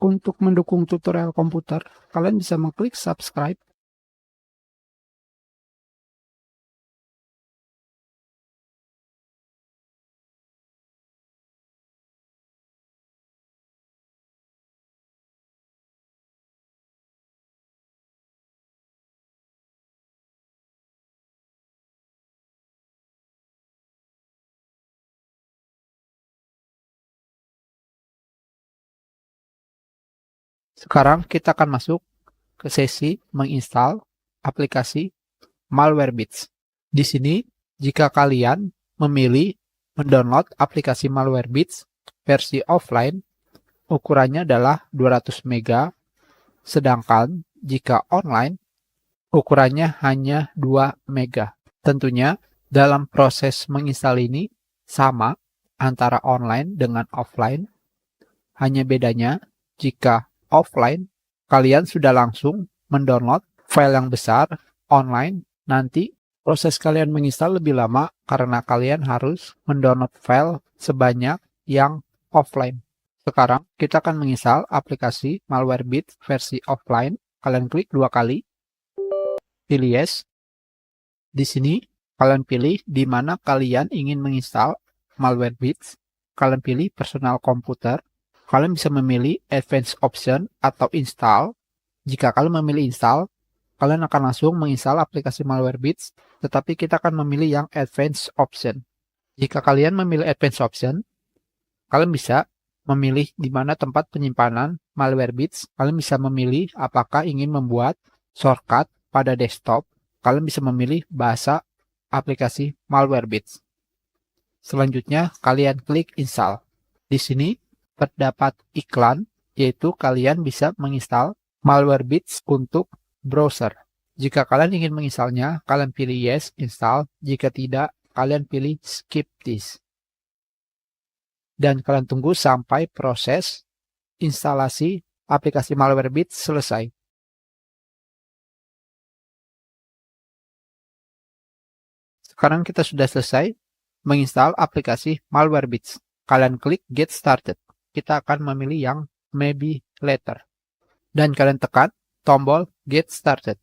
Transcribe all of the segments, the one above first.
Untuk mendukung tutorial komputer, kalian bisa mengklik subscribe. Sekarang kita akan masuk ke sesi menginstal aplikasi Malwarebits. Di sini, jika kalian memilih mendownload aplikasi Malwarebits versi offline, ukurannya adalah 200 MB, sedangkan jika online, ukurannya hanya 2 MB. Tentunya, dalam proses menginstal ini sama antara online dengan offline, hanya bedanya jika offline, kalian sudah langsung mendownload file yang besar. Online, nanti proses kalian menginstal lebih lama karena kalian harus mendownload file sebanyak yang offline. Sekarang, kita akan menginstal aplikasi Malwarebits versi offline. Kalian klik 2 kali, pilih yes. Di sini, kalian pilih di mana kalian ingin menginstal Malwarebits. Kalian pilih personal komputer. Kalian bisa memilih advanced option atau install. Jika kalian memilih install, kalian akan langsung menginstal aplikasi Malwarebits, tetapi kita akan memilih yang advanced option. Jika kalian memilih advanced option, kalian bisa memilih di mana tempat penyimpanan Malwarebits. Kalian bisa memilih apakah ingin membuat shortcut pada desktop. Kalian bisa memilih bahasa aplikasi Malwarebits. Selanjutnya, kalian klik install. Di sini terdapat iklan, yaitu kalian bisa menginstal Malwarebits untuk browser. Jika kalian ingin menginstalnya, kalian pilih yes, install. Jika tidak, kalian pilih skip this. Dan kalian tunggu sampai proses instalasi aplikasi Malwarebits selesai. Sekarang kita sudah selesai menginstal aplikasi Malwarebits. Kalian klik get started. Kita akan memilih yang maybe later. Dan kalian tekan tombol get started.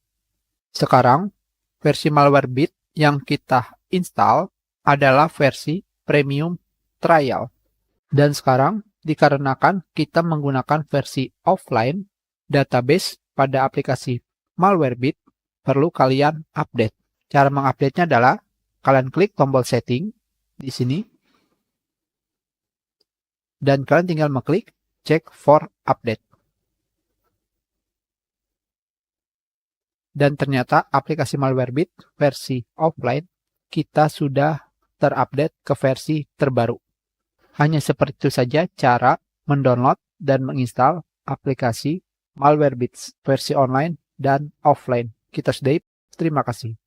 Sekarang, versi Malwarebits yang kita install adalah versi premium trial. Dan sekarang, dikarenakan kita menggunakan versi offline, database pada aplikasi Malwarebits perlu kalian update. Cara mengupdate-nya adalah kalian klik tombol setting di sini. Dan kalian tinggal mengklik check for update. Dan ternyata aplikasi Malwarebits versi offline kita sudah terupdate ke versi terbaru. Hanya seperti itu saja cara mendownload dan menginstal aplikasi Malwarebits versi online dan offline. Kita sudahi. Terima kasih.